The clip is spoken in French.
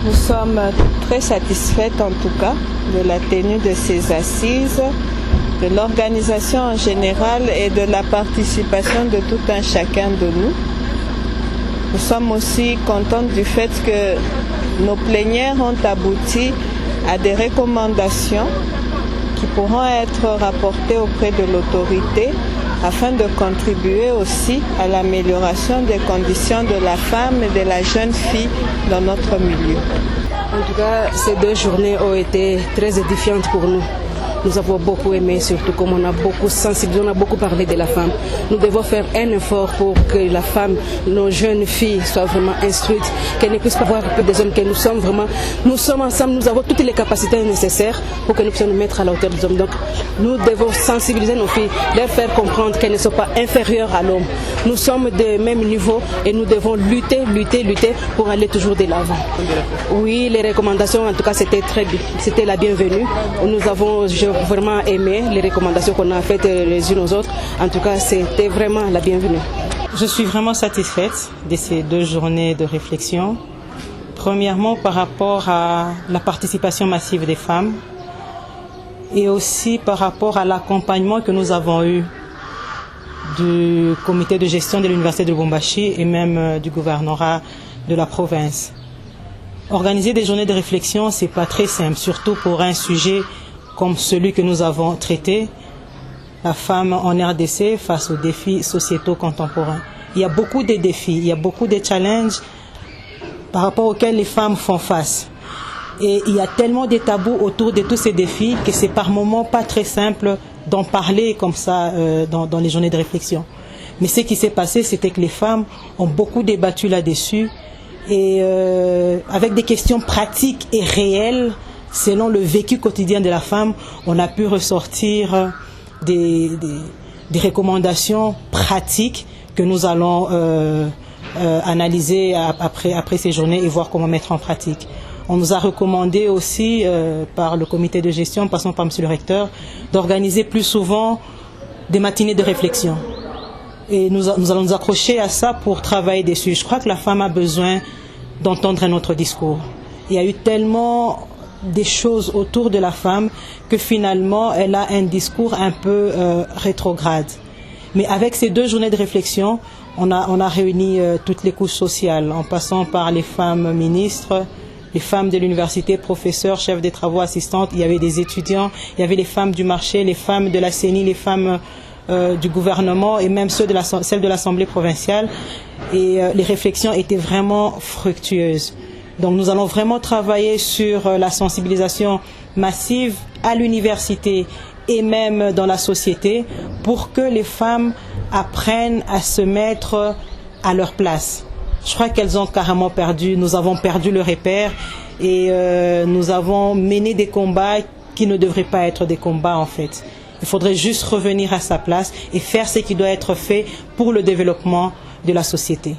Nous sommes très satisfaites en tout cas de la tenue de ces assises, de l'organisation en général et de la participation de tout un chacun de nous. Nous sommes aussi contentes du fait que nos plénières ont abouti à des recommandations qui pourront être rapportées auprès de l'autorité afin de contribuer aussi à l'amélioration des conditions de la femme et de la jeune fille dans notre milieu. En tout cas, ces 2 journées ont été très édifiantes pour nous. Nous avons beaucoup aimé, surtout comme on a beaucoup sensibilisé, on a beaucoup parlé de la femme. Nous devons faire un effort pour que la femme, nos jeunes filles soient vraiment instruites, qu'elles ne puissent pas voir des hommes, que nous sommes ensemble, nous avons toutes les capacités nécessaires pour que nous puissions nous mettre à la hauteur des hommes. Donc nous devons sensibiliser nos filles, leur faire comprendre qu'elles ne sont pas inférieures à l'homme. Nous sommes du même niveau et nous devons lutter pour aller toujours de l'avant. Oui, les recommandations, en tout cas, c'était la bienvenue. Nous avons vraiment aimé les recommandations qu'on a faites les unes aux autres. En tout cas, c'était vraiment la bienvenue. Je suis vraiment satisfaite de ces 2 journées de réflexion. Premièrement, par rapport à la participation massive des femmes et aussi par rapport à l'accompagnement que nous avons eu du comité de gestion de l'Université de Lubumbashi et même du gouvernorat de la province. Organiser des journées de réflexion, c'est pas très simple, surtout pour un sujet comme celui que nous avons traité, la femme en RDC face aux défis sociétaux contemporains. Il y a beaucoup de défis, il y a beaucoup de challenges par rapport auxquels les femmes font face. Et il y a tellement de tabous autour de tous ces défis que c'est par moments pas très simple d'en parler comme ça dans les journées de réflexion. Mais ce qui s'est passé, c'était que les femmes ont beaucoup débattu là-dessus et avec des questions pratiques et réelles, selon le vécu quotidien de la femme, on a pu ressortir des recommandations pratiques que nous allons analyser après ces journées et voir comment mettre en pratique. On nous a recommandé aussi par le comité de gestion, passant par monsieur le recteur, d'organiser plus souvent des matinées de réflexion. Et nous allons nous accrocher à ça pour travailler dessus. Je crois que la femme a besoin d'entendre un autre discours. Il y a eu tellement des choses autour de la femme que finalement elle a un discours un peu rétrograde. Mais avec ces 2 journées de réflexion, on a réuni toutes les couches sociales, en passant par les femmes ministres, les femmes de l'université, professeurs, chefs des travaux, assistantes. Il y avait des étudiants, il y avait les femmes du marché, les femmes de la CENI, les femmes du gouvernement et même celles de l'Assemblée provinciale. Et les réflexions étaient vraiment fructueuses. Donc nous allons vraiment travailler sur la sensibilisation massive à l'université et même dans la société pour que les femmes apprennent à se mettre à leur place. Je crois qu'elles ont carrément perdu, nous avons perdu le repère et nous avons mené des combats qui ne devraient pas être des combats en fait. Il faudrait juste revenir à sa place et faire ce qui doit être fait pour le développement de la société.